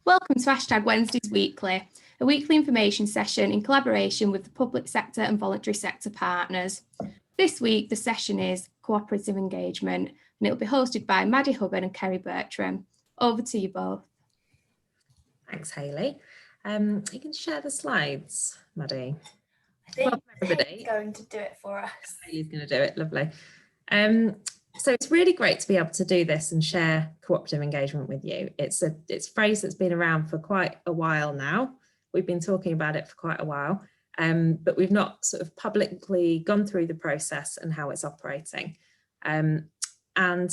Welcome to #Wednesdays Weekly, a weekly information session in collaboration with the public sector and voluntary sector partners. This week, the session is Cooperative Engagement, and it will be hosted by Maddie Hubbard and Kerry Bertram. Over to you both. Thanks, Hayley. You can share the slides, Maddie. I think everybody is going to do it for us. Hayley's going to do it, lovely. So it's really great to be able to do this and share cooperative engagement with you. It's a phrase that's been around for quite a while now. We've been talking about it for quite a while, but we've not sort of publicly gone through the process and how it's operating. And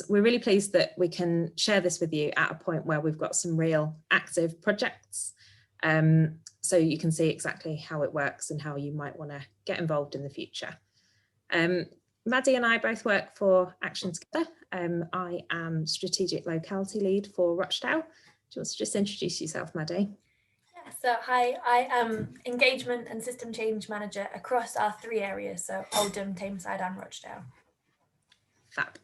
we're really pleased that we can share this with you at a point where we've got some real active projects. So you can see exactly how it works and how you might want to get involved in the future. Maddie and I both work for Action Together. I am Strategic Locality Lead for Rochdale. Do you want to just introduce yourself, Maddie? Yeah, so hi, I am Engagement and System Change Manager across our three areas, so Oldham, Tameside and Rochdale. Fab.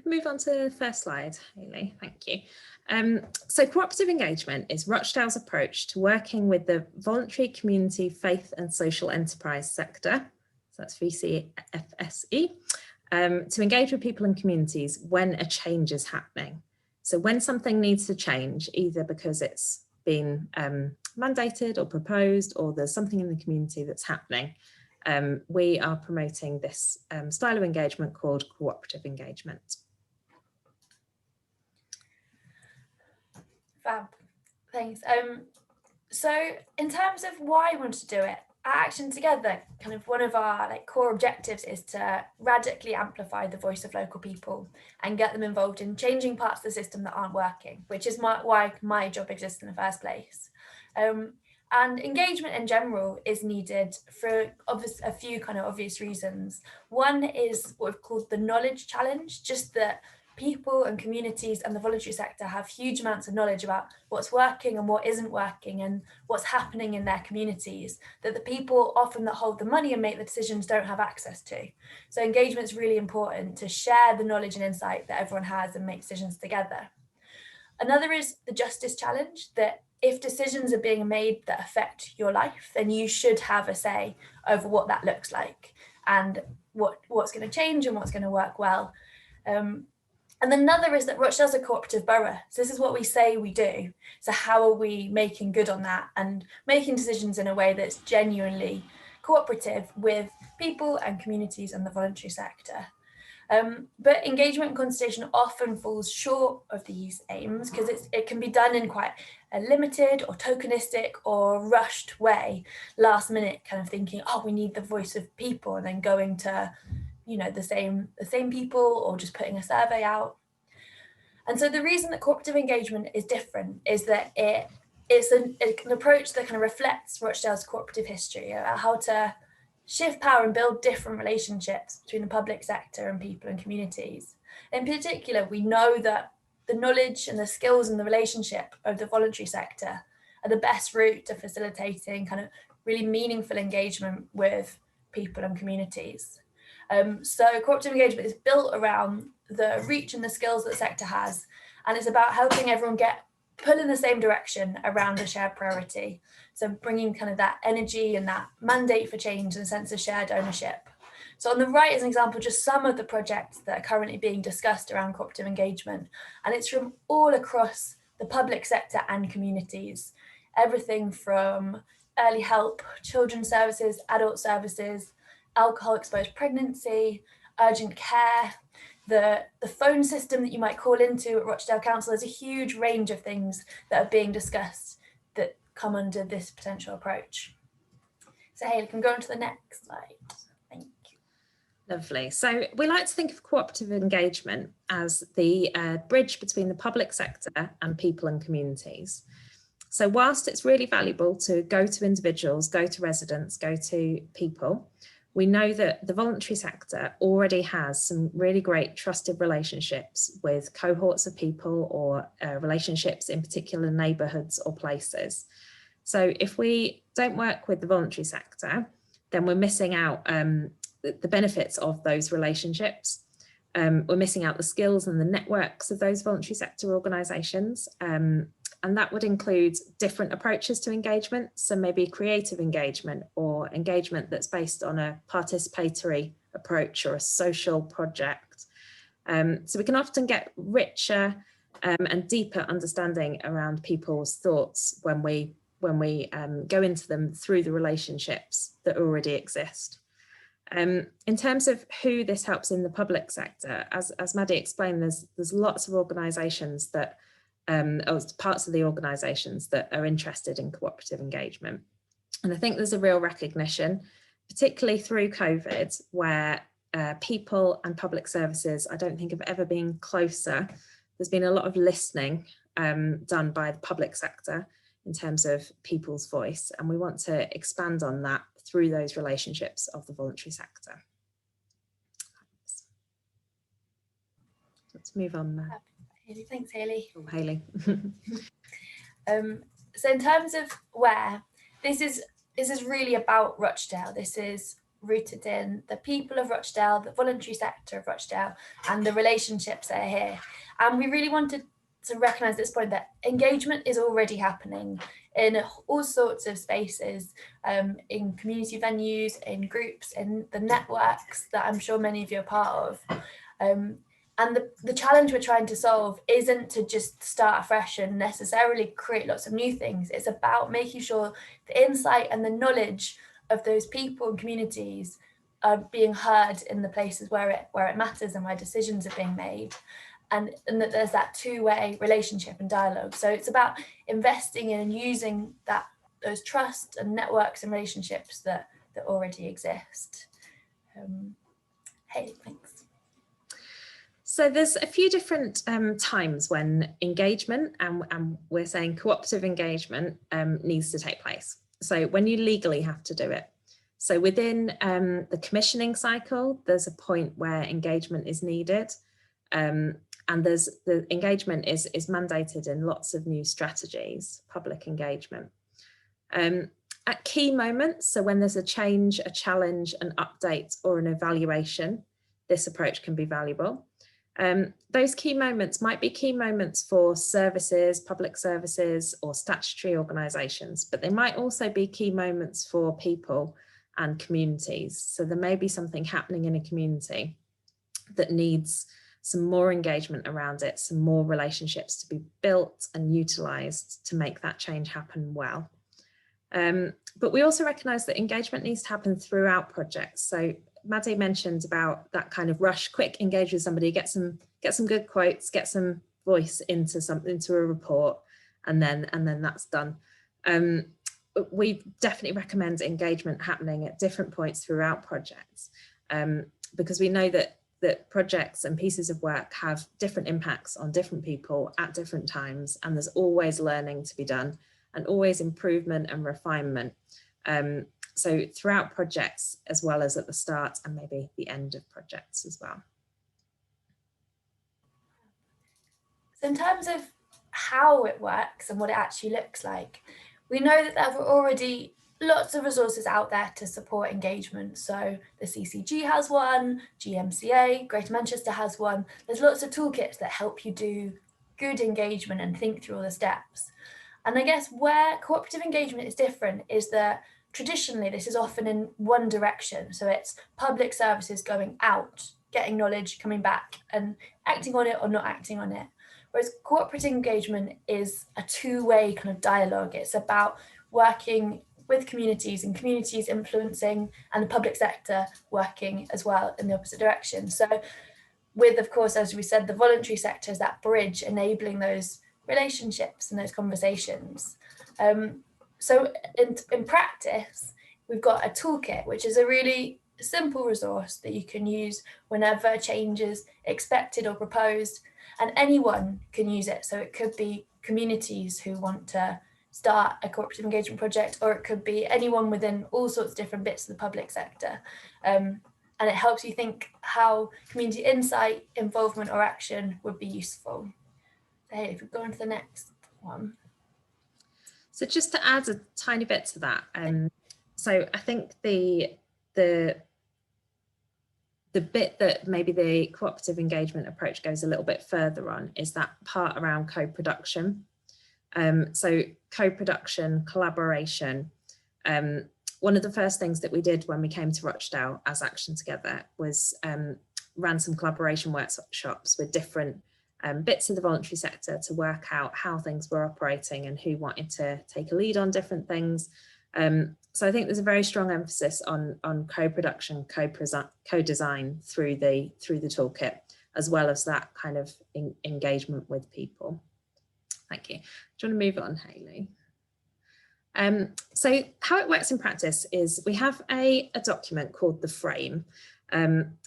Move on to the first slide, Hayley, thank you. So cooperative engagement is Rochdale's approach to working with the voluntary community, faith and social enterprise sector, so that's VCFSE, to engage with people and communities when a change is happening. So when something needs to change, either because it's been mandated or proposed, or there's something in the community that's happening, we are promoting this style of engagement called cooperative engagement. Fab, thanks. So in terms of why I want to do it, at Action Together, kind of one of our core objectives is to radically amplify the voice of local people and get them involved in changing parts of the system that aren't working, which is why my job exists in the first place. And engagement in general is needed for a few kind of obvious reasons. One is what we've called the knowledge challenge, just that people and communities and the voluntary sector have huge amounts of knowledge about what's working and what isn't working and what's happening in their communities that the people often that hold the money and make the decisions don't have access to. So engagement is really important to share the knowledge and insight that everyone has and make decisions together. Another is the justice challenge, that if decisions are being made that affect your life, then you should have a say over what that looks like and what's going to change and what's going to work well. And another is that Rochdale's a cooperative borough. So this is what we say we do. So how are we making good on that and making decisions in a way that's genuinely cooperative with people and communities and the voluntary sector? But engagement and consultation often falls short of these aims because it can be done in quite a limited or tokenistic or rushed way, last minute kind of thinking, oh, we need the voice of people, and then going to the same people or just putting a survey out. And so the reason that cooperative engagement is different is that it's an approach that kind of reflects Rochdale's cooperative history, how to shift power and build different relationships between the public sector and people and communities. In particular, we know that the knowledge and the skills and the relationship of the voluntary sector are the best route to facilitating kind of really meaningful engagement with people and communities. So cooperative engagement is built around the reach and the skills that the sector has, and it's about helping everyone pull in the same direction around a shared priority. So bringing kind of that energy and that mandate for change and a sense of shared ownership. So on the right is an example of just some of the projects that are currently being discussed around cooperative engagement, and it's from all across the public sector and communities. Everything from early help, children's services, adult services, alcohol-exposed pregnancy, urgent care, the phone system that you might call into at Rochdale Council. There's a huge range of things that are being discussed that come under this potential approach. So Hayley, can go on to the next slide. Thank you. Lovely. So we like to think of cooperative engagement as the bridge between the public sector and people and communities. So whilst it's really valuable to go to individuals, go to residents, go to people, we know that the voluntary sector already has some really great trusted relationships with cohorts of people or relationships in particular neighbourhoods or places. So if we don't work with the voluntary sector, then we're missing out the benefits of those relationships. We're missing out the skills and the networks of those voluntary sector organisations. And that would include different approaches to engagement. So maybe creative engagement, or engagement that's based on a participatory approach or a social project. So we can often get richer and deeper understanding around people's thoughts when we go into them through the relationships that already exist. In terms of who this helps in the public sector, as Maddie explained, there's lots of organisations that, or parts of the organisations that are interested in cooperative engagement. And I think there's a real recognition, particularly through COVID, where people and public services, I don't think have ever been closer. There's been a lot of listening done by the public sector in terms of people's voice, and we want to expand on that through those relationships of the voluntary sector. Let's move on. Thanks, Hayley. Oh, Hayley. So in terms of where, this is really about Rochdale. This is rooted in the people of Rochdale, the voluntary sector of Rochdale, and the relationships that are here. And we really wanted to recognise at this point that engagement is already happening in all sorts of spaces, in community venues, in groups, in the networks that I'm sure many of you are part of. And the challenge we're trying to solve isn't to just start afresh and necessarily create lots of new things. It's about making sure the insight and the knowledge of those people and communities are being heard in the places where it matters and where decisions are being made. And that there's that two-way relationship and dialogue. So it's about investing in and using those trust and networks and relationships that already exist. Hey, thanks. So there's a few different times when engagement, and we're saying cooperative engagement, needs to take place. So when you legally have to do it. So within the commissioning cycle, there's a point where engagement is needed. And the engagement is mandated in lots of new strategies, public engagement. At key moments, so when there's a change, a challenge, an update, or an evaluation, this approach can be valuable. Those key moments might be key moments for services, public services, or statutory organisations, but they might also be key moments for people and communities. So there may be something happening in a community that needs some more engagement around it, some more relationships to be built and utilised to make that change happen well. But we also recognise that engagement needs to happen throughout projects. So Maddie mentioned about that kind of rush, quick engage with somebody, get some good quotes, get some voice into a report, and then that's done. We definitely recommend engagement happening at different points throughout projects, because we know that projects and pieces of work have different impacts on different people at different times, and there's always learning to be done and always improvement and refinement. So throughout projects, as well as at the start and maybe the end of projects as well. So in terms of how it works and what it actually looks like, we know that there are already lots of resources out there to support engagement. So the CCG has one, GMCA, Greater Manchester has one. There's lots of toolkits that help you do good engagement and think through all the steps. And I guess where cooperative engagement is different is that traditionally this is often in one direction. So it's public services going out, getting knowledge, coming back and acting on it or not acting on it. Whereas cooperative engagement is a two-way kind of dialogue. It's about working with communities and communities influencing, and the public sector working as well in the opposite direction. So with, of course, as we said, the voluntary sector is that bridge enabling those relationships and those conversations. So in practice, we've got a toolkit, which is a really simple resource that you can use whenever a change is expected or proposed, and anyone can use it. So it could be communities who want to start a cooperative engagement project, or it could be anyone within all sorts of different bits of the public sector. And it helps you think how community insight, involvement or action would be useful. So hey, if we go on to the next one. So just to add a tiny bit to that, so I think the bit that maybe the cooperative engagement approach goes a little bit further on is that part around co-production. So co-production, collaboration. One of the first things that we did when we came to Rochdale as Action Together was ran some collaboration workshops with different bits of the voluntary sector to work out how things were operating and who wanted to take a lead on different things. So I think there's a very strong emphasis on co-production, co-design through the toolkit, as well as that kind of engagement with people. Thank you. Do you want to move on, Hayley? So how it works in practice is we have a document called the frame.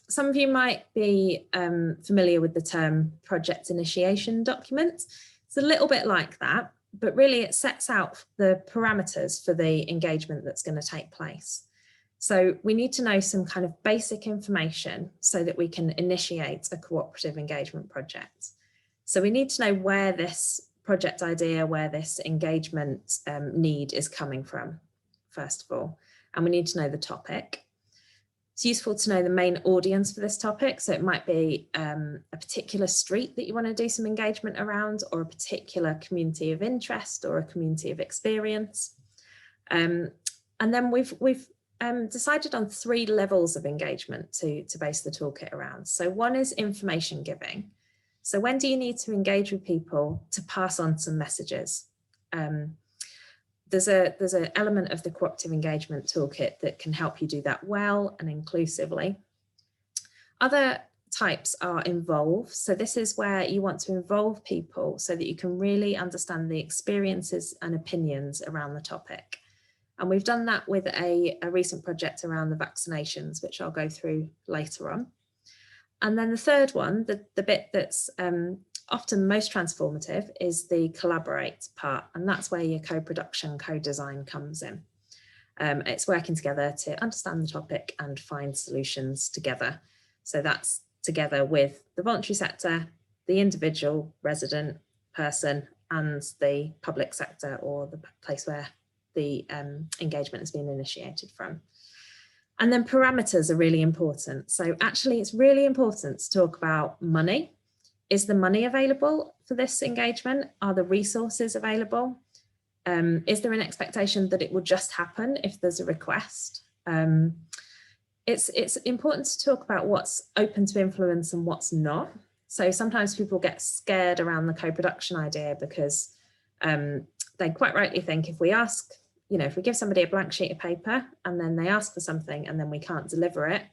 Some of you might be familiar with the term project initiation document. It's a little bit like that, but really it sets out the parameters for the engagement that's going to take place. So we need to know some kind of basic information so that we can initiate a cooperative engagement project. So we need to know where this project idea, where this engagement need is coming from, first of all, and we need to know the topic. It's useful to know the main audience for this topic. So it might be a particular street that you want to do some engagement around, or a particular community of interest or a community of experience. And then we've decided on 3 levels of engagement to base the toolkit around. So one is information giving. So when do you need to engage with people to pass on some messages? There's an element of the cooperative engagement toolkit that can help you do that well and inclusively. Other types are involve. So this is where you want to involve people so that you can really understand the experiences and opinions around the topic. And we've done that with a recent project around the vaccinations, which I'll go through later on. And then the third one, the bit that's often most transformative, is the collaborate part. And that's where your co-production, co-design comes in. It's working together to understand the topic and find solutions together. So that's together with the voluntary sector, the individual resident person, and the public sector, or the place where the engagement has been initiated from. And then parameters are really important. So actually it's really important to talk about money. Is the money available for this engagement? Are the resources available? Is there an expectation that it will just happen if there's a request? It's important to talk about what's open to influence and what's not. So sometimes people get scared around the co-production idea because they quite rightly think if we ask, if we give somebody a blank sheet of paper and then they ask for something and then we can't deliver it,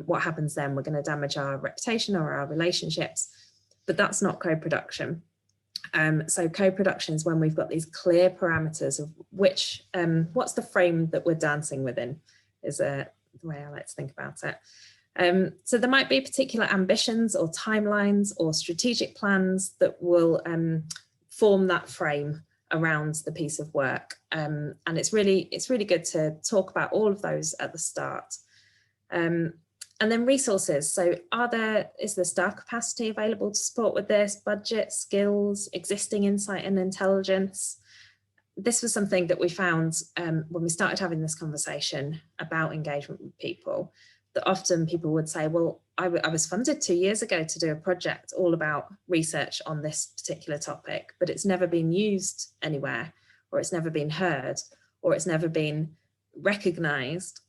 what happens then? We're going to damage our reputation or our relationships, but that's not co-production. So co-production is when we've got these clear parameters of which, what's the frame that we're dancing within, is the way I like to think about it. So there might be particular ambitions or timelines or strategic plans that will form that frame around the piece of work. And it's really good to talk about all of those at the start. And then resources. So is there staff capacity available to support with this? Budget, skills, existing insight and intelligence? This was something that we found when we started having this conversation about engagement with people, that often people would say, well, I was funded 2 years ago to do a project all about research on this particular topic, but it's never been used anywhere, or it's never been heard, or it's never been recognised.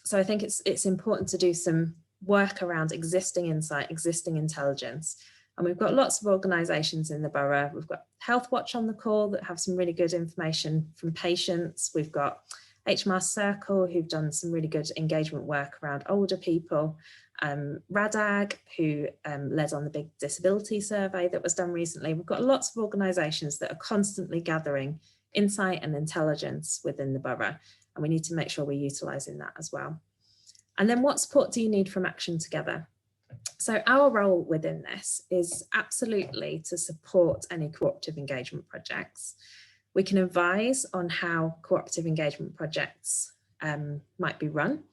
So I think it's important to do some work around existing insight, existing intelligence. And we've got lots of organisations in the borough. We've got Health Watch on the call that have some really good information from patients. We've got HMR Circle, who've done some really good engagement work around older people. RADAG, who led on the big disability survey that was done recently. We've got lots of organisations that are constantly gathering insight and intelligence within the borough, and we need to make sure we're utilising that as well. And then what support do you need from Action Together? So our role within this is absolutely to support any cooperative engagement projects. We can advise on how cooperative engagement projects might be run.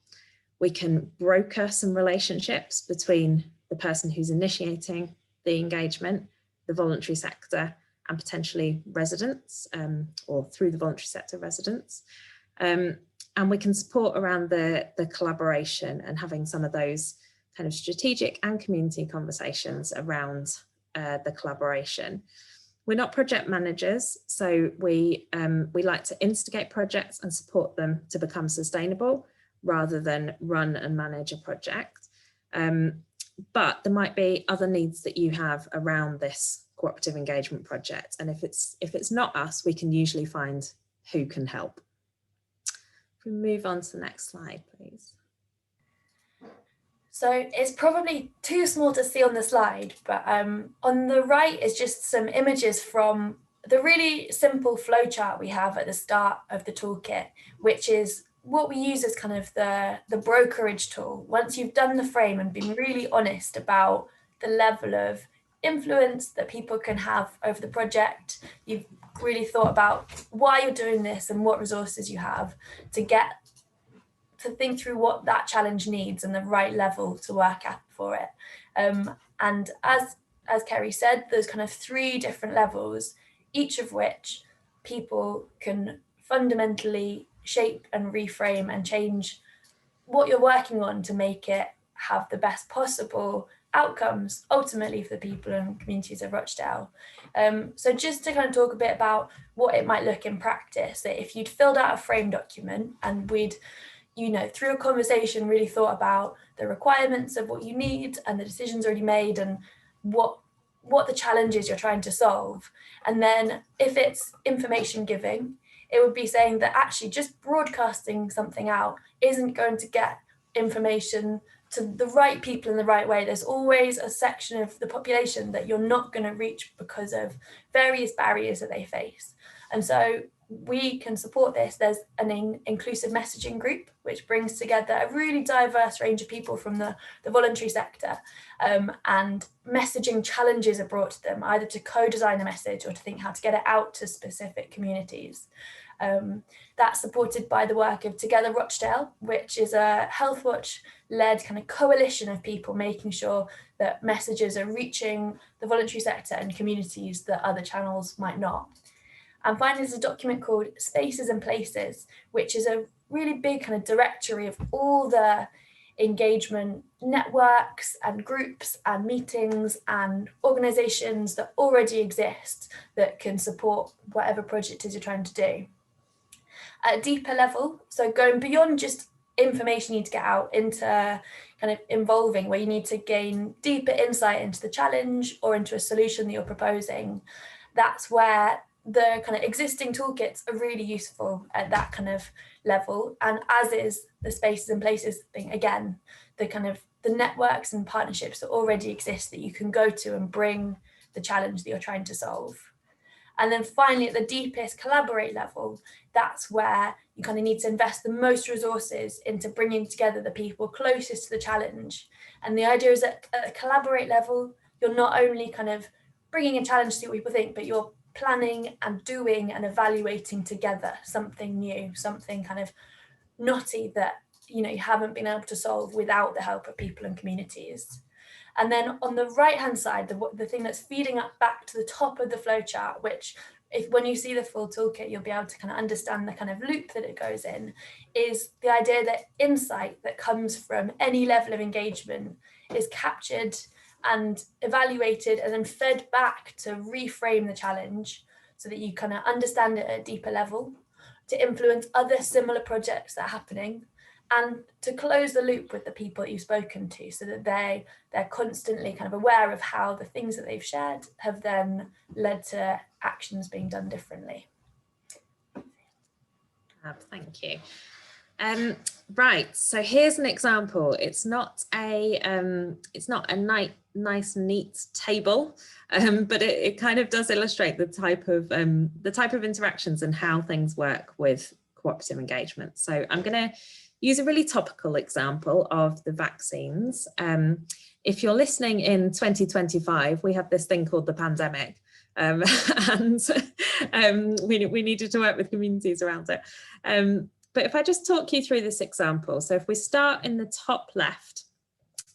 We can broker some relationships between the person who's initiating the engagement, the voluntary sector, and potentially residents, or through the voluntary sector residents. And we can support around the collaboration and having some of those kind of strategic and community conversations around the collaboration. We're not project managers, so we like to instigate projects and support them to become sustainable rather than run and manage a project. But there might be other needs that you have around this cooperative engagement project, and if it's not us, we can usually find who can help. If we move on to the next slide, please. So it's probably too small to see on the slide, but on the right is just some images from the really simple flowchart we have at the start of the toolkit, which is what we use as kind of the brokerage tool. Once you've done the frame and been really honest about the level of influence that people can have over the project, you've really thought about why you're doing this and what resources you have to think through what that challenge needs and the right level to work at for it. And as Kerry said, there's kind of 3 different levels, each of which people can fundamentally shape and reframe and change what you're working on to make it have the best possible outcomes ultimately for the people and communities of Rochdale. So just to kind of talk a bit about what it might look in practice, that if you'd filled out a frame document and we'd, through a conversation really thought about the requirements of what you need and the decisions already made and what the challenges you're trying to solve. And then if it's information giving, it would be saying that actually just broadcasting something out isn't going to get information to the right people in the right way. There's always a section of the population that you're not going to reach because of various barriers that they face. And so we can support this. There's an inclusive messaging group, which brings together a really diverse range of people from the voluntary sector, and messaging challenges are brought to them, either to co-design a message or to think how to get it out to specific communities. That's supported by the work of Together Rochdale, which is a Healthwatch-led kind of coalition of people making sure that messages are reaching the voluntary sector and communities that other channels might not. And finally, there's a document called Spaces and Places, which is a really big kind of directory of all the engagement networks and groups and meetings and organisations that already exist that can support whatever project it is you're trying to do. At a deeper level, so going beyond just information you need to get out into kind of involving, where you need to gain deeper insight into the challenge or into a solution that you're proposing, that's where the kind of existing toolkits are really useful at that kind of level, and as is the Spaces and Places thing. Again, the kind of the networks and partnerships that already exist that you can go to and bring the challenge that you're trying to solve. And then finally, at the deepest Collaborate level, that's where you kind of need to invest the most resources into bringing together the people closest to the challenge. And the idea is that at the Collaborate level, you're not only kind of bringing a challenge to see what people think, but you're planning and doing and evaluating together something new, something kind of knotty that you haven't been able to solve without the help of people and communities. And then on the right hand side, the thing that's feeding up back to the top of the flowchart, which when you see the full toolkit, you'll be able to kind of understand the kind of loop that it goes in, is the idea that insight that comes from any level of engagement is captured and evaluated and then fed back to reframe the challenge so that you kind of understand it at a deeper level, to influence other similar projects that are happening, and to close the loop with the people that you've spoken to so that they're constantly kind of aware of how the things that they've shared have then led to actions being done differently. Thank you. Right, so here's an example. It's not a nice neat table, but it kind of does illustrate the type of interactions and how things work with cooperative engagement. So I'm going to use a really topical example of the vaccines. If you're listening in 2025, we have this thing called the pandemic, and we needed to work with communities around it. But if I just talk you through this example, so if we start in the top left,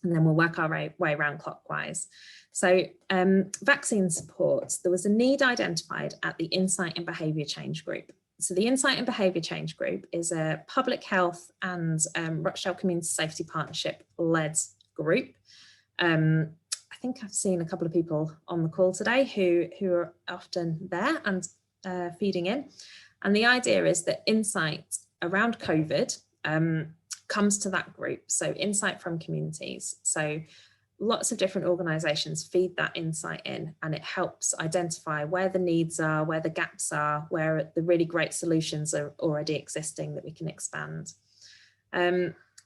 and then we'll work our way around clockwise. So vaccine support, there was a need identified at the Insight and Behaviour Change group. So the Insight and Behaviour Change group is a public health and Rochdale Community Safety Partnership led group. I think I've seen a couple of people on the call today who are often there and feeding in. And the idea is that insight around COVID comes to that group. So insight from communities. So lots of different organisations feed that insight in, and it helps identify where the needs are, where the gaps are, where the really great solutions are already existing that we can expand.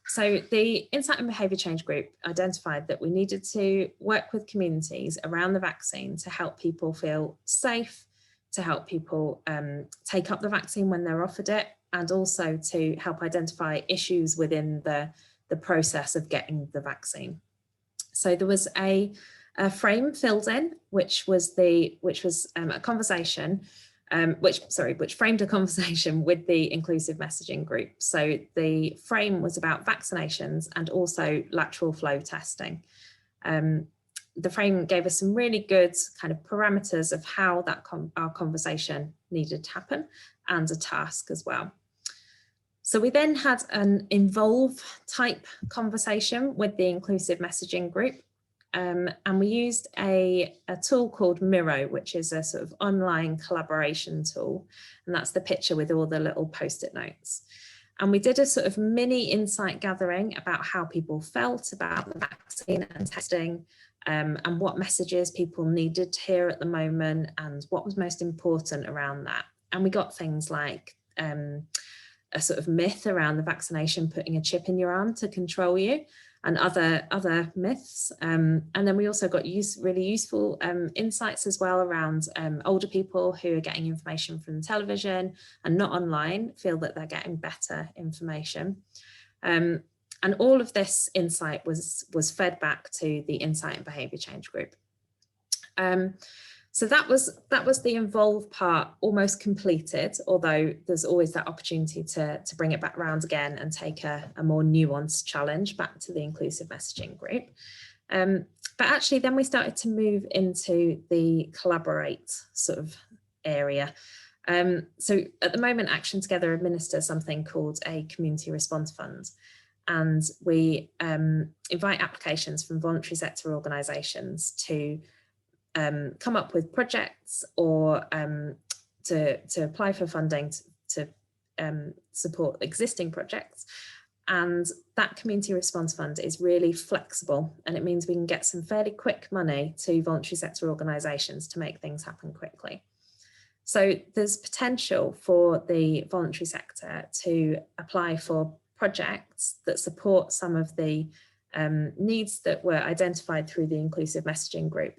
So the Insight and Behaviour Change Group identified that we needed to work with communities around the vaccine to help people feel safe, to help people take up the vaccine when they're offered it, and also to help identify issues within the process of getting the vaccine. So there was a frame filled in, which was a conversation, which framed a conversation with the inclusive messaging group. So the frame was about vaccinations and also lateral flow testing. The frame gave us some really good kind of parameters of how that our conversation needed to happen, and a task as well. So we then had an involve type conversation with the inclusive messaging group. And we used a tool called Miro, which is a sort of online collaboration tool. And that's the picture with all the little post-it notes. And we did a sort of mini insight gathering about how people felt about the vaccine and testing, and what messages people needed to hear at the moment, and what was most important around that. And we got things like a sort of myth around the vaccination putting a chip in your arm to control you, and other myths. And then we also got really useful insights as well around older people who are getting information from television and not online, feel that they're getting better information. And all of this insight was fed back to the Insight and Behaviour Change Group. So that was the involve part almost completed, although there's always that opportunity to bring it back around again and take a more nuanced challenge back to the inclusive messaging group. But actually then we started to move into the collaborate sort of area. So at the moment, Action Together administers something called a community response fund. And we invite applications from voluntary sector organisations to come up with projects or to apply for funding to support existing projects. And that community response fund is really flexible, and it means we can get some fairly quick money to voluntary sector organisations to make things happen quickly. So there's potential for the voluntary sector to apply for projects that support some of the needs that were identified through the inclusive messaging group.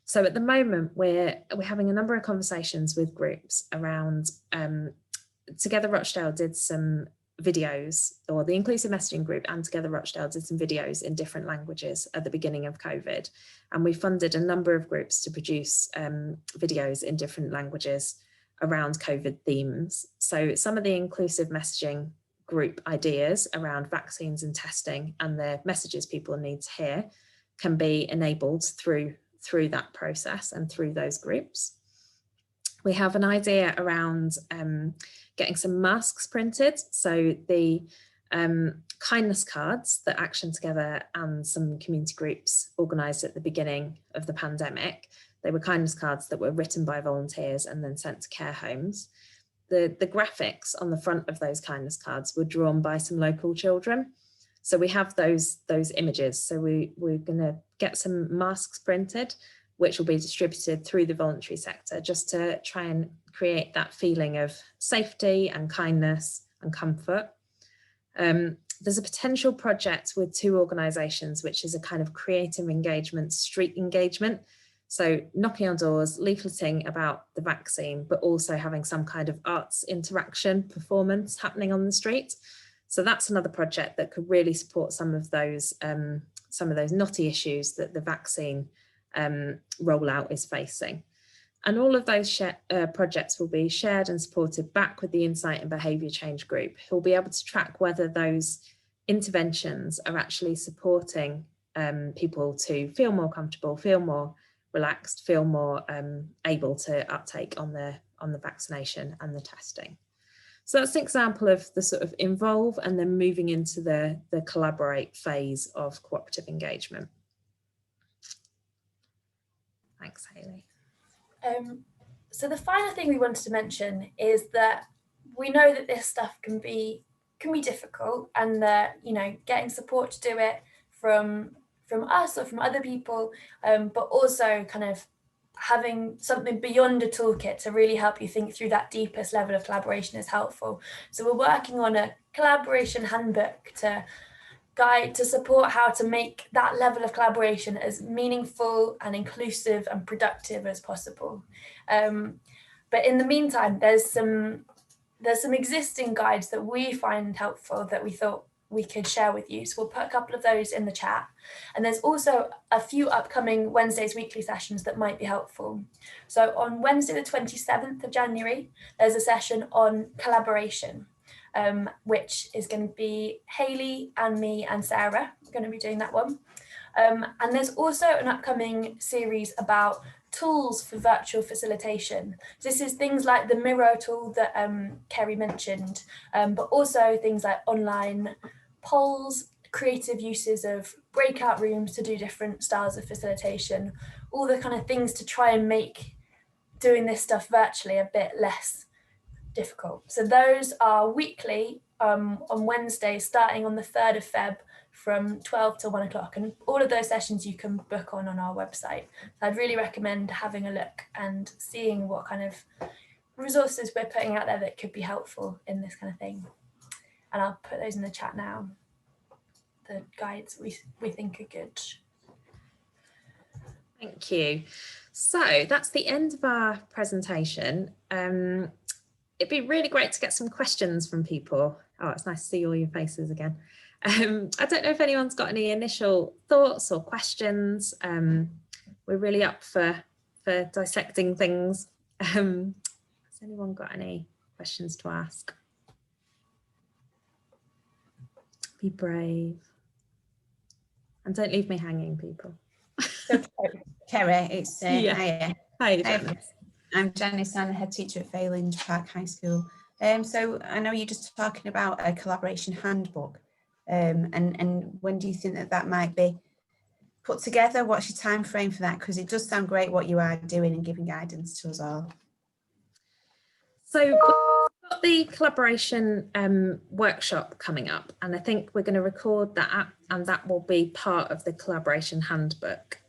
So at the moment, we're having a number of conversations with groups around, Together Rochdale did some videos, or the inclusive messaging group and Together Rochdale did some videos in different languages at the beginning of COVID. And we funded a number of groups to produce videos in different languages around COVID themes. So some of the inclusive messaging group ideas around vaccines and testing and the messages people need to hear can be enabled through that process and through those groups. We have an idea around getting some masks printed. So the kindness cards that Action Together and some community groups organised at the beginning of the pandemic, they were kindness cards that were written by volunteers and then sent to care homes. The graphics on the front of those kindness cards were drawn by some local children. So we have those images. So we're going to get some masks printed, which will be distributed through the voluntary sector, just to try and create that feeling of safety and kindness and comfort. There's a potential project with two organisations, which is a kind of creative engagement, street engagement. So knocking on doors, leafleting about the vaccine, but also having some kind of arts interaction performance happening on the street. So that's another project that could really support some of those knotty issues that the vaccine rollout is facing. And all of those projects will be shared and supported back with the Insight and Behaviour Change Group, who will be able to track whether those interventions are actually supporting people to feel more comfortable, feel more relaxed, feel more able to uptake on the vaccination and the testing. So that's an example of the sort of involve and then moving into the collaborate phase of cooperative engagement. Thanks, Hayley. So the final thing we wanted to mention is that we know that this stuff can be difficult, and that, you know, getting support to do it from us or from other people, but also kind of having something beyond a toolkit to really help you think through that deepest level of collaboration is helpful. So we're working on a collaboration handbook to support how to make that level of collaboration as meaningful and inclusive and productive as possible. But in the meantime, there's some existing guides that we find helpful that we thought we could share with you. So we'll put a couple of those in the chat. And there's also a few upcoming Wednesdays weekly sessions that might be helpful. So on Wednesday, the 27th of January, there's a session on collaboration, which is going to be Hayley and me and Sarah going to be doing that one. And there's also an upcoming series about tools for virtual facilitation. This is things like the Miro tool that Kerry mentioned, but also things like online polls, creative uses of breakout rooms to do different styles of facilitation, all the kind of things to try and make doing this stuff virtually a bit less difficult. So those are weekly on Wednesday, starting on the 3rd of Feb from 12 to 1 o'clock. And all of those sessions you can book on our website. So I'd really recommend having a look and seeing what kind of resources we're putting out there that could be helpful in this kind of thing. And I'll put those in the chat now, the guides we think are good. Thank you. So that's the end of our presentation. It'd be really great to get some questions from people. Oh, it's nice to see all your faces again. I don't know if anyone's got any initial thoughts or questions. We're really up for dissecting things. Has anyone got any questions to ask? Be brave. And don't leave me hanging, people. So, Kerry, it's Hi, Janice. I'm Janice, I'm the head teacher at Failand Park High School. So I know you're just talking about a collaboration handbook, and when do you think that might be put together? What's your time frame for that? Because it does sound great what you are doing and giving guidance to us all. So we've got the collaboration workshop coming up, and I think we're going to record that, and that will be part of the collaboration handbook.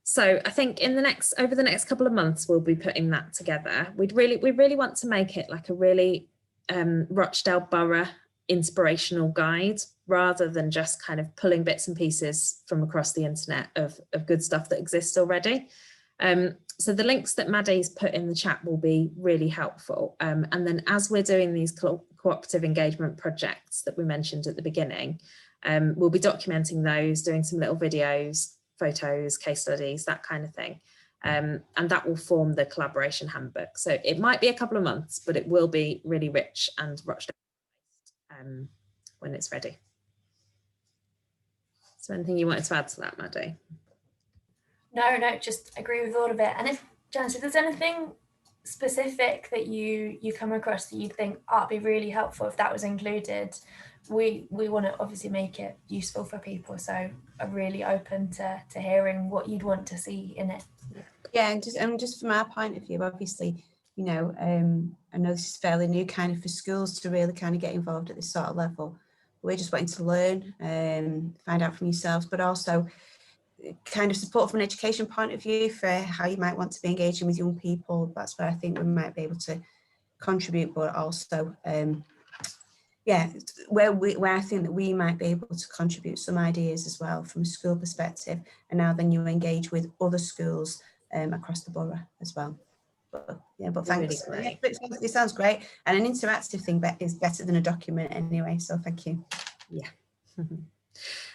So I think over the next couple of months, we'll be putting that together. We really want to make it like a really Rochdale Borough inspirational guide, rather than just kind of pulling bits and pieces from across the internet of good stuff that exists already. So the links that Maddie's put in the chat will be really helpful. And then as we're doing these cooperative engagement projects that we mentioned at the beginning, we'll be documenting those, doing some little videos, photos, case studies, that kind of thing. And that will form the collaboration handbook. So it might be a couple of months, but it will be really rich and Rochdale when it's ready. So anything you wanted to add to that, Maddie? No, just agree with all of it. And if, Janice, if there's anything specific that you come across that you think, it'd be really helpful if that was included, we want to obviously make it useful for people. So I'm really open to hearing what you'd want to see in it. Yeah, and just from our point of view, obviously, you know, I know this is fairly new kind of for schools to really kind of get involved at this sort of level. We're just wanting to learn, find out from yourselves, but also kind of support from an education point of view for how you might want to be engaging with young people. That's where I think we might be able to contribute, but also, yeah, where I think that we might be able to contribute some ideas as well from a school perspective, and now then you engage with other schools across the borough as well. But yeah, but thanks. Really great. It sounds great, and an interactive thing is better than a document anyway. So thank you. Yeah.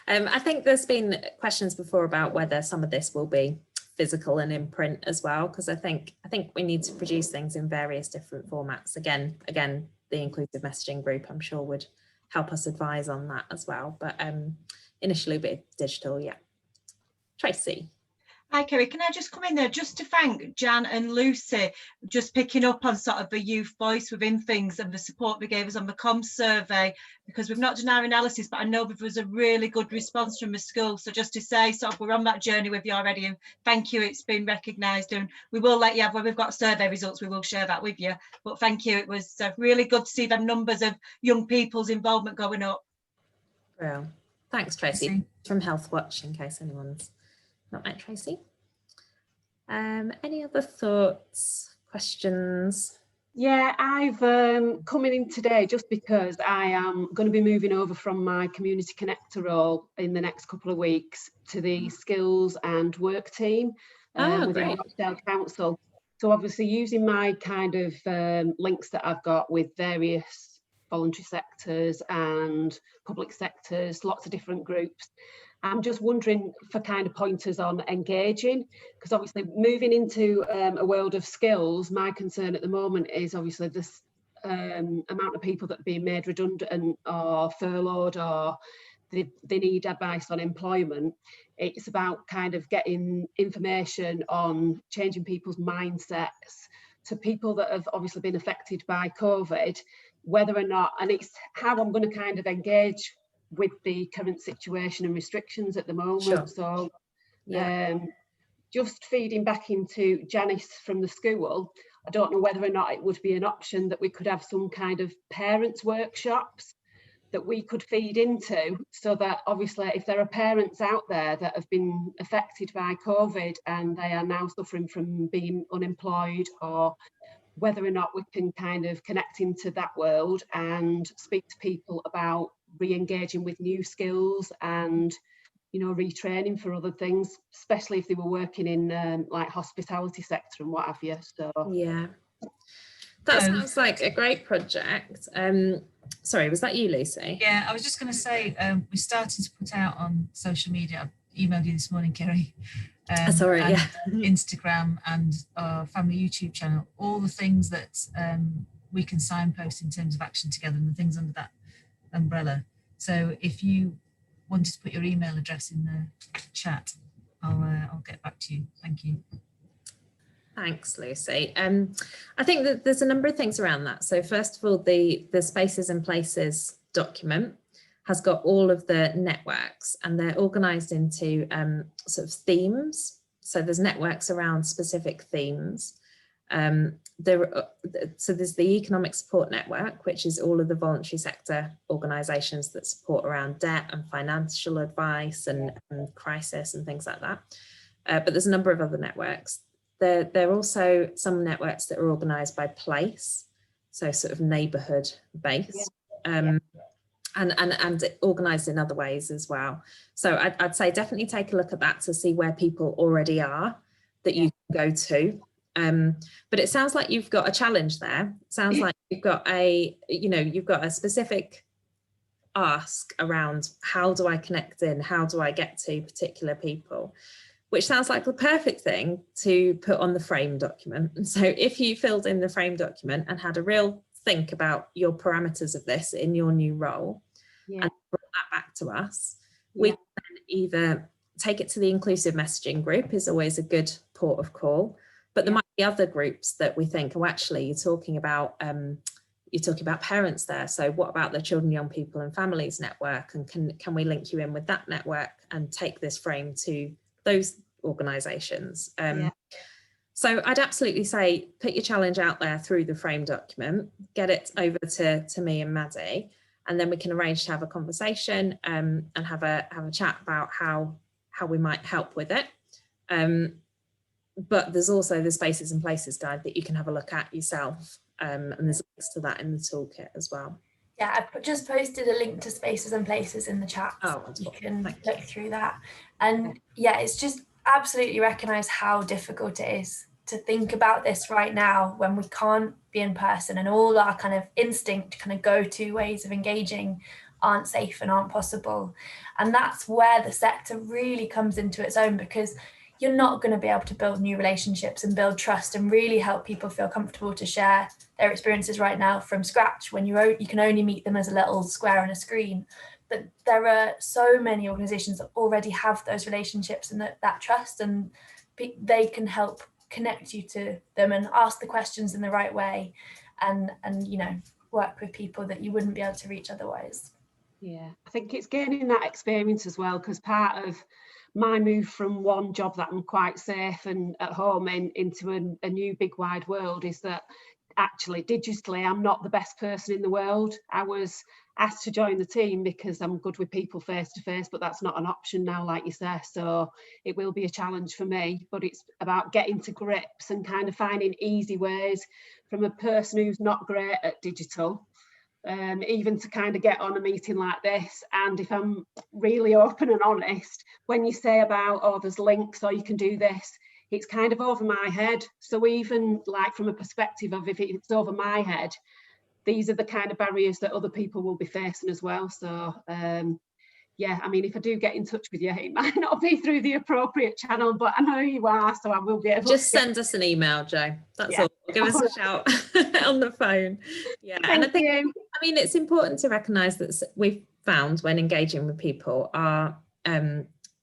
I think there's been questions before about whether some of this will be physical and in print as well, because I think we need to produce things in various different formats. Again, the inclusive messaging group, I'm sure, would help us advise on that as well. But initially, a bit digital, yeah. Tracy. Hi Kerry, can I just come in there just to thank Jan and Lucy, just picking up on sort of the youth voice within things and the support they gave us on the comms survey, because we've not done our analysis, but I know there was a really good response from the school. So just to say, sort of, we're on that journey with you already, and thank you, it's been recognised, and we will let you have, when we've got survey results, we will share that with you. But thank you, it was really good to see the numbers of young people's involvement going up. Well, thanks Tracy. From Health Watch, in case anyone's not met Tracy. Any other thoughts, questions? Yeah, I've come in today just because I am going to be moving over from my community connector role in the next couple of weeks to the skills and work team within Rochdale Council. So obviously using my kind of links that I've got with various voluntary sectors and public sectors, lots of different groups. I'm just wondering for kind of pointers on engaging, because obviously moving into a world of skills, my concern at the moment is obviously this amount of people that are being made redundant or furloughed, or they need advice on employment. It's about kind of getting information on changing people's mindsets to people that have obviously been affected by COVID, whether or not, and it's how I'm going to kind of engage with the current situation and restrictions at the moment. Sure. So just feeding back into Janice from the school, I don't know whether or not it would be an option that we could have some kind of parents workshops that we could feed into, so that obviously if there are parents out there that have been affected by COVID and they are now suffering from being unemployed, or whether or not we can kind of connect into that world and speak to people about re-engaging with new skills and, you know, retraining for other things, especially if they were working in like hospitality sector and what have you. So yeah, that sounds like a great project. Sorry, was that you, Lucy? Yeah, I was just going to say, we started to put out on social media. I emailed you this morning, Kerry. Sorry, yeah. Instagram and our family YouTube channel, all the things that we can signpost in terms of action together and the things under that umbrella. So if you wanted to put your email address in the chat, I'll get back to you. Thank you. Thanks, Lucy. I think that there's a number of things around that. So first of all, the Spaces and Places document has got all of the networks, and they're organised into sort of themes. So there's networks around specific themes. So there's the Economic Support Network, which is all of the voluntary sector organisations that support around debt and financial advice and crisis and things like that. But there's a number of other networks. There are also some networks that are organised by place, so sort of neighbourhood based. And organised in other ways as well. So I'd say definitely take a look at that to see where people already are that you can go to. But it sounds like you've got a challenge there. It sounds like you've got you've got a specific ask around how do I connect in, how do I get to particular people, which sounds like the perfect thing to put on the frame document. So if you filled in the frame document and had a real think about your parameters of this in your new role and brought that back to us, we can then either take it to the inclusive messaging group, is always a good port of call, but there might be other groups that we think, oh, actually you're talking about parents there, so what about the Children, Young People and Families network, and can we link you in with that network and take this frame to those organisations? So I'd absolutely say put your challenge out there through the frame document, get it over to me and Maddie, and then we can arrange to have a conversation and have a chat about how we might help with it. But there's also the Spaces and Places guide that you can have a look at yourself, and there's links to that in the toolkit as well. Yeah, I've just posted a link to Spaces and Places in the chat. Oh, you can look through that. And yeah, it's just absolutely recognise how difficult it is to think about this right now when we can't be in person, and all our kind of instinct kind of go-to ways of engaging aren't safe and aren't possible. And that's where the sector really comes into its own, because you're not going to be able to build new relationships and build trust and really help people feel comfortable to share their experiences right now from scratch when you can only meet them as a little square on a screen. But there are so many organisations that already have those relationships and that trust, and they can help connect you to them and ask the questions in the right way, and you know, work with people that you wouldn't be able to reach otherwise. Yeah, I think it's gaining that experience as well, because part of my move from one job that I'm quite safe and at home into a new big wide world is that actually digitally I'm not the best person in the world. I was asked to join the team because I'm good with people face to face, but that's not an option now, like you say, so it will be a challenge for me. But it's about getting to grips and kind of finding easy ways from a person who's not great at digital, even to kind of get on a meeting like this. And if I'm really open and honest, when you say about, oh, there's links or you can do this, it's kind of over my head. So even like from a perspective of if it's over my head, these are the kind of barriers that other people will be facing as well. So yeah, I mean, if I do get in touch with you, it might not be through the appropriate channel, but I know you are, so I will be able just to send us an email, Jo. That's yeah. all. Give us a shout on the phone. Yeah, and I think, I mean, it's important to recognise that we've found when engaging with people, our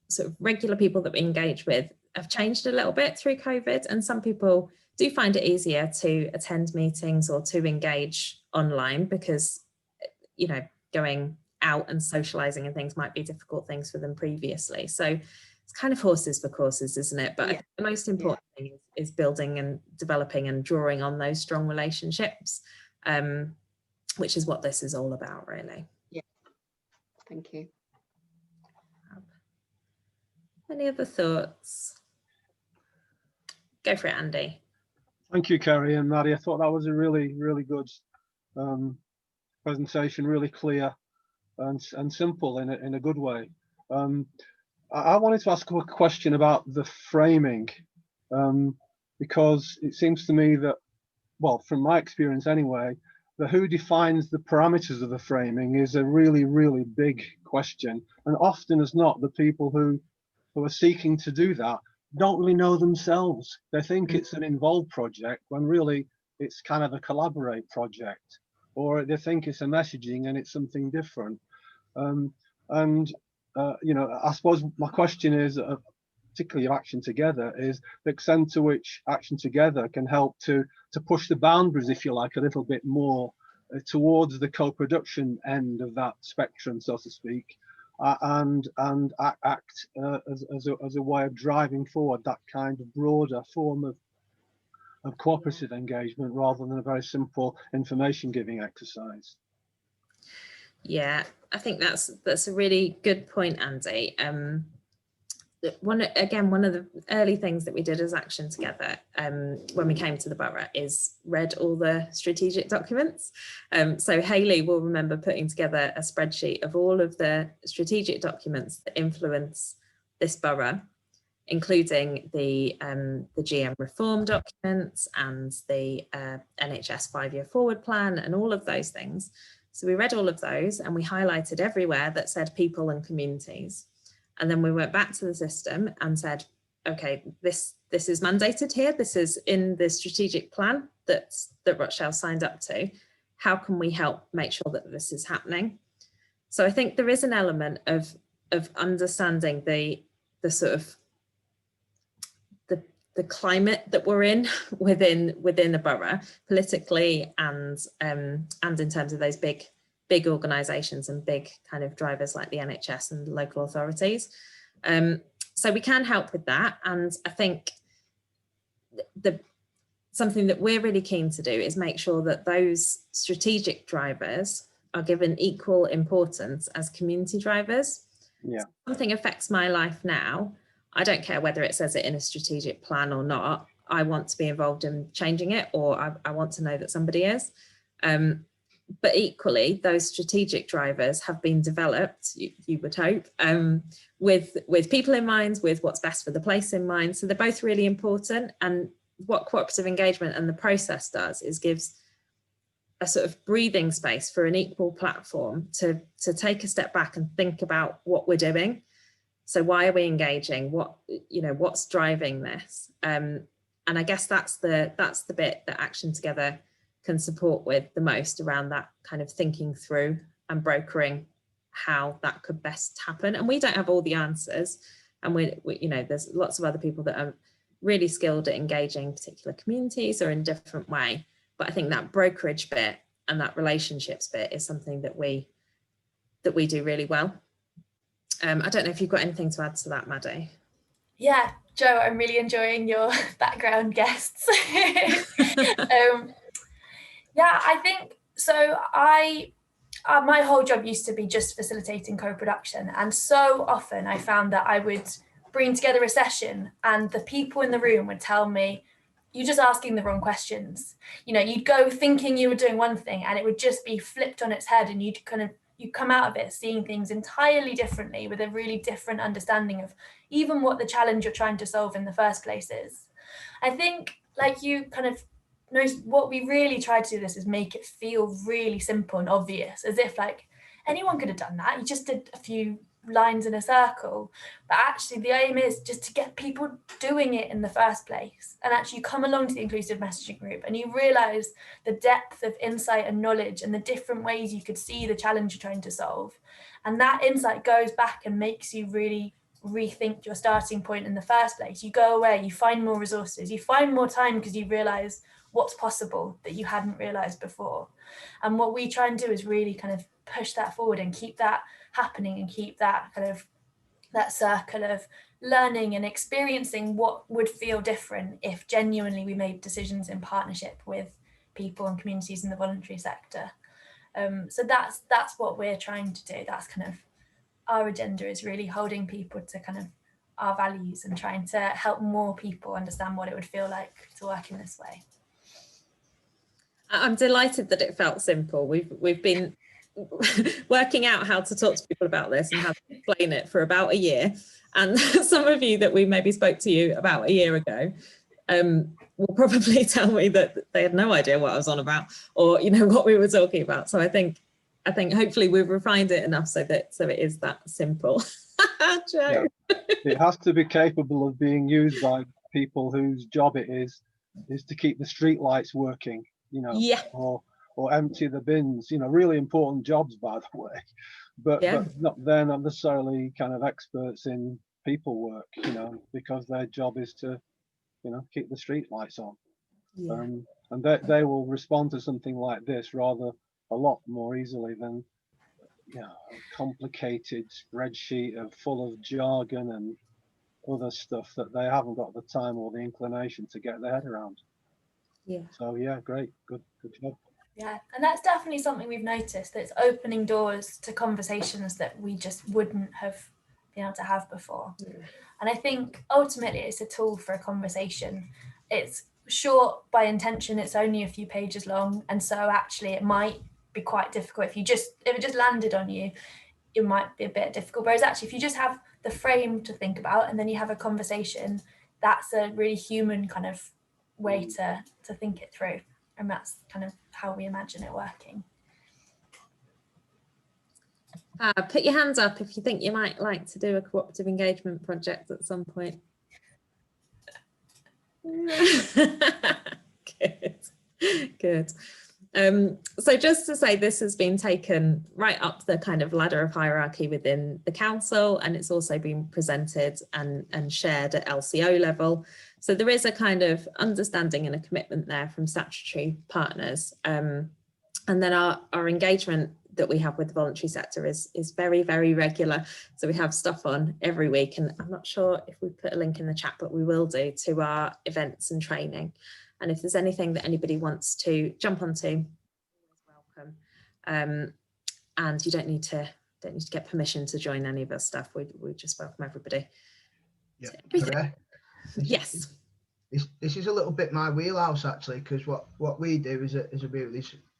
sort of regular people that we engage with have changed a little bit through COVID, and some people do find it easier to attend meetings or to engage online because, you know, going out and socializing and things might be difficult things for them previously. So it's kind of horses for courses, isn't it? But I think the most important thing is building and developing and drawing on those strong relationships, which is what this is all about, really. Yeah, thank you. Any other thoughts? Go for it, Andy. Thank you, Kerry and Maddie. I thought that was a really, really good presentation, really clear and simple in a good way. I wanted to ask a question about the framing, because it seems to me that, well, from my experience anyway, the who defines the parameters of the framing is a really, really big question. And often as not, the people who are seeking to do that don't really know themselves. They think it's an involved project when really it's kind of a collaborate project, or they think it's a messaging and it's something different. You know, I suppose my question is, particularly of Action Together, is the extent to which Action Together can help to push the boundaries, if you like, a little bit more towards the co-production end of that spectrum, so to speak, and act as a way of driving forward that kind of broader form of cooperative engagement rather than a very simple information giving exercise. Yeah, I think that's a really good point, Andy. One of the early things that we did as Action Together when we came to the borough is read all the strategic documents. So Hayley will remember putting together a spreadsheet of all of the strategic documents that influence this borough, including the GM reform documents and the NHS 5-year forward plan and all of those things. So we read all of those and we highlighted everywhere that said people and communities. And then we went back to the system and said, okay, this is mandated here. This is in the strategic plan that Rochdale signed up to. How can we help make sure that this is happening? So I think there is an element of understanding the sort of the climate that we're in within the borough, politically and in terms of those big organisations and big kind of drivers like the NHS and local authorities. So we can help with that, and I think something that we're really keen to do is make sure that those strategic drivers are given equal importance as community drivers. Yeah. So if something affects my life now, I don't care whether it says it in a strategic plan or not. I want to be involved in changing it, or I want to know that somebody is. But equally, those strategic drivers have been developed, you would hope, with people in mind, with what's best for the place in mind. So they're both really important. And what cooperative engagement and the process does is gives a sort of breathing space for an equal platform to take a step back and think about what we're doing. So why are we engaging? What's driving this? And I guess that's the bit that Action Together can support with the most, around that kind of thinking through and brokering how that could best happen. And we don't have all the answers, and we there's lots of other people that are really skilled at engaging particular communities or in a different way. But I think that brokerage bit and that relationships bit is something that we do really well. I don't know if you've got anything to add to that, Maddie. Yeah, Joe, I'm really enjoying your background guests. Yeah, I think so. My whole job used to be just facilitating co-production, and so often I found that I would bring together a session and the people in the room would tell me, you're just asking the wrong questions. You know, you'd go thinking you were doing one thing and it would just be flipped on its head, and you'd come out of it seeing things entirely differently with a really different understanding of even what the challenge you're trying to solve in the first place is. I think, like you kind of know, what we really try to do this is make it feel really simple and obvious, as if like anyone could have done that. You just did a few lines in a circle, but actually the aim is just to get people doing it in the first place. And actually you come along to the inclusive messaging group and you realize the depth of insight and knowledge and the different ways you could see the challenge you're trying to solve, and that insight goes back and makes you really rethink your starting point in the first place. You go away, you find more resources, you find more time because you realize what's possible that you hadn't realized before. And what we try and do is really kind of push that forward and keep that happening and keep that kind of that circle of learning and experiencing what would feel different if genuinely we made decisions in partnership with people and communities in the voluntary sector. So that's what we're trying to do. That's kind of our agenda, is really holding people to kind of our values and trying to help more people understand what it would feel like to work in this way. I'm delighted that it felt simple. We've been working out how to talk to people about this and how to explain it for about a year. And some of you that we maybe spoke to you about a year ago will probably tell me that they had no idea what I was on about, or you know what we were talking about. So I think hopefully we've refined it enough so it is that simple. Joe. Yeah. It has to be capable of being used by people whose job it is to keep the street lights working, you know, yeah. or empty the bins, you know, really important jobs, by the way, but they're not necessarily kind of experts in people work, you know, because their job is to, you know, keep the street lights on. Yeah. And they will respond to something like this a lot more easily than, you know, a complicated spreadsheet full of jargon and other stuff that they haven't got the time or the inclination to get their head around. Yeah. So yeah, great, good job. Yeah, and that's definitely something we've noticed, that it's opening doors to conversations that we just wouldn't have been able to have before. Yeah. And I think ultimately it's a tool for a conversation. It's short by intention, it's only a few pages long, and so actually it might be quite difficult if it just landed on you, it might be a bit difficult. Whereas actually if you just have the frame to think about and then you have a conversation, that's a really human kind of way to think it through. And that's kind of how we imagine it working. Put your hands up if you think you might like to do a cooperative engagement project at some point. Good. So just to say, this has been taken right up the kind of ladder of hierarchy within the council, and it's also been presented and shared at LCO level. So there is a kind of understanding and a commitment there from statutory partners. And then our engagement that we have with the voluntary sector is very, very regular. So we have stuff on every week, and I'm not sure if we put a link in the chat, but we will do, to our events and training. And if there's anything that anybody wants to jump onto, welcome. And you don't need to get permission to join any of our stuff. We just welcome everybody. Yeah. Yes. This is a little bit my wheelhouse actually, because what we do is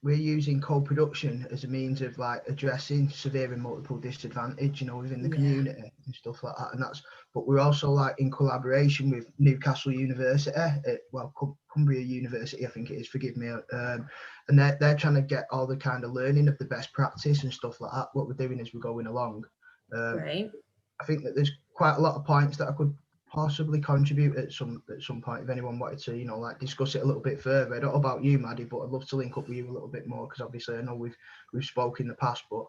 we're using co-production as a means of like addressing severe and multiple disadvantage, you know, within the community and stuff like that. And but we're also like in collaboration with Newcastle University, Cumbria University, I think it is, forgive me, and they're trying to get all the kind of learning of the best practice and stuff like that. What we're doing is we're going along. Right. I think that there's quite a lot of points that I could possibly contribute at some point if anyone wanted to, you know, like discuss it a little bit further. I don't know about you, Maddie, but I'd love to link up with you a little bit more, because obviously I know we've spoken in the past, but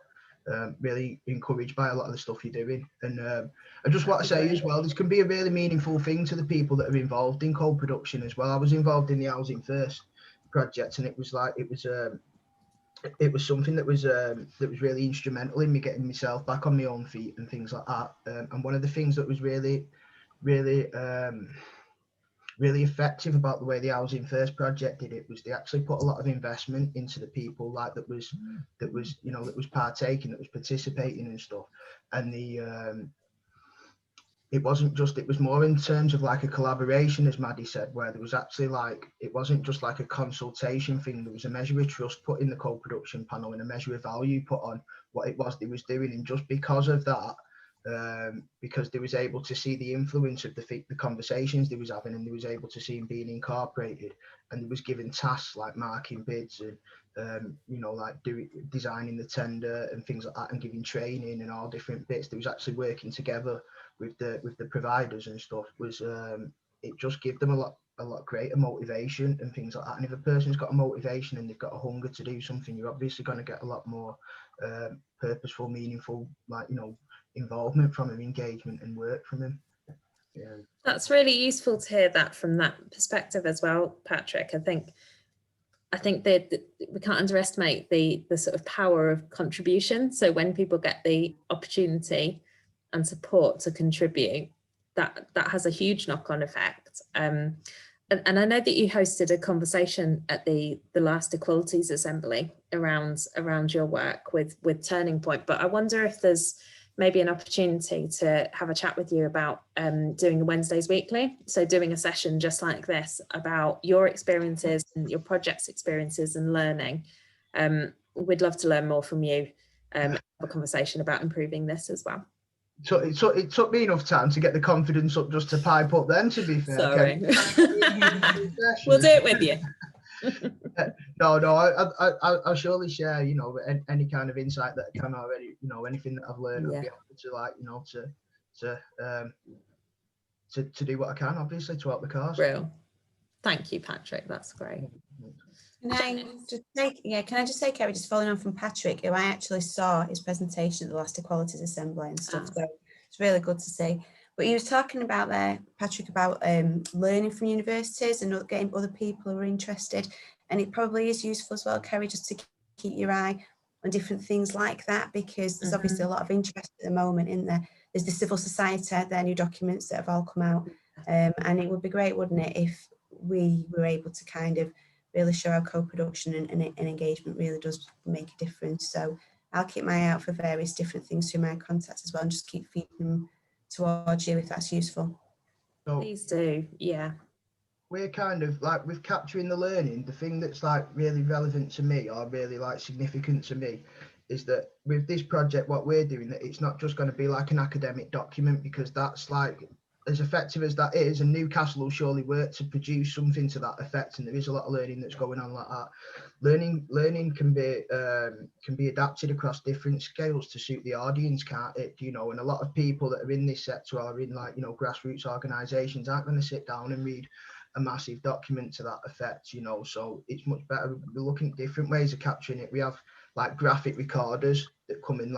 really encouraged by a lot of the stuff you're doing. And I just want to say as well, this can be a really meaningful thing to the people that are involved in co-production as well. I was involved in the Housing First project, and it was something that was really instrumental in me getting myself back on my own feet and things like that. And one of the things that was really effective about the way the Housing First project did it was they actually put a lot of investment into the people like that was partaking, that was participating and stuff. And it was more in terms of like a collaboration, as Maddie said, where there was actually it wasn't just like a consultation thing. There was a measure of trust put in the co-production panel and a measure of value put on what it was they was doing. And just because of that, because they was able to see the influence of the conversations they was having, and they was able to see them being incorporated, and they was given tasks like marking bids and designing the tender and things like that, and giving training and all different bits. They was actually working together with the providers and stuff. It just gave them a lot greater motivation and things like that. And if a person's got a motivation and they've got a hunger to do something, you're obviously going to get a lot more purposeful, meaningful, involvement from him, engagement and work from him. Yeah. That's really useful to hear that from that perspective as well, Patrick. I think that we can't underestimate the sort of power of contribution. So when people get the opportunity and support to contribute, that has a huge knock-on effect. And I know that you hosted a conversation at the last Equalities Assembly around your work with Turning Point, but I wonder if there's maybe an opportunity to have a chat with you about doing the Wednesdays weekly. So doing a session just like this about your experiences and your project's experiences and learning. We'd love to learn more from you, have a conversation about improving this as well. So it took me enough time to get the confidence up just to pipe up then, to be fair. Sorry. Okay. We'll do it with you. I'll surely share, any kind of insight that I can already, anything that I've learned, I'll be able to do what I can, obviously, to help the cause. Real. Thank you, Patrick. That's great. Can I just say, Kerry, just following on from Patrick, who I actually saw his presentation at the last Equalities Assembly and stuff, so it's really good to see. But he was talking about there, Patrick, about learning from universities and getting other people who are interested, and it probably is useful as well, Kerry, just to keep your eye on different things like that, because there's obviously a lot of interest at the moment in there. There's the civil society, their new documents that have all come out, and it would be great, wouldn't it, if we were able to kind of really show how co-production and engagement really does make a difference. So I'll keep my eye out for various different things through my contacts as well, and just keep feeding them towards you if that's useful. So please do. Yeah, we're kind of like with capturing the learning, the thing that's really relevant to me, or really significant to me, is that with this project, what we're doing, that it's not just going to be like an academic document, because that's as effective as that is, and Newcastle will surely work to produce something to that effect, and there is a lot of learning that's going on like that. Learning can be adapted across different scales to suit the audience, can't it? And a lot of people that are in this sector or in grassroots organisations aren't going to sit down and read a massive document to that effect, so it's much better. We're looking at different ways of capturing it. We have graphic recorders that come in,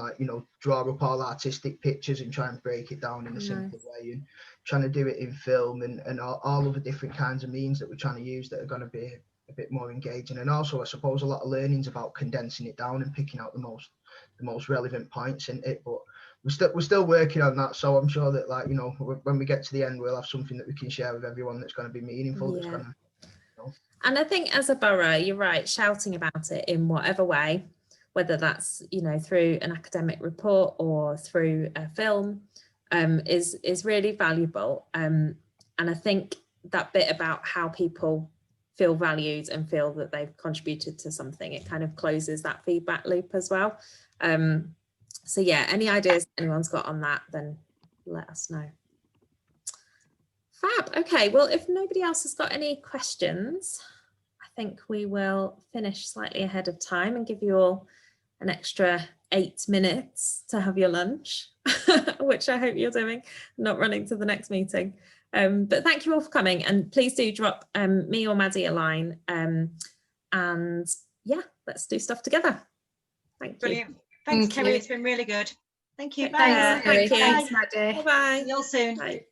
draw up all artistic pictures and try and break it down in a simple way, and trying to do it in film and all other different kinds of means that we're trying to use that are going to be a bit more engaging. And also, I suppose, a lot of learning's about condensing it down and picking out the most relevant points in it. But we're still working on that, so I'm sure that when we get to the end, we'll have something that we can share with everyone that's going to be meaningful. Yeah. That's going to, And I think as a borough, you're right, shouting about it in whatever way, whether that's through an academic report or through a film, is really valuable. And I think that bit about how people feel valued and feel that they've contributed to something, it kind of closes that feedback loop as well. So yeah, any ideas anyone's got on that, then let us know. Fab. Okay, well, if nobody else has got any questions, I think we will finish slightly ahead of time and give you all an extra 8 minutes to have your lunch, which I hope you're doing, not running to the next meeting. But thank you all for coming, and please do drop me or Maddie a line, and yeah, let's do stuff together. Thank you. Brilliant. Thanks, Thank Kerry. you. It's been really good. Thank you. Bye. Thanks, Kerry. Thank you. Thanks, Maddie. Bye-bye. See you all soon. Bye.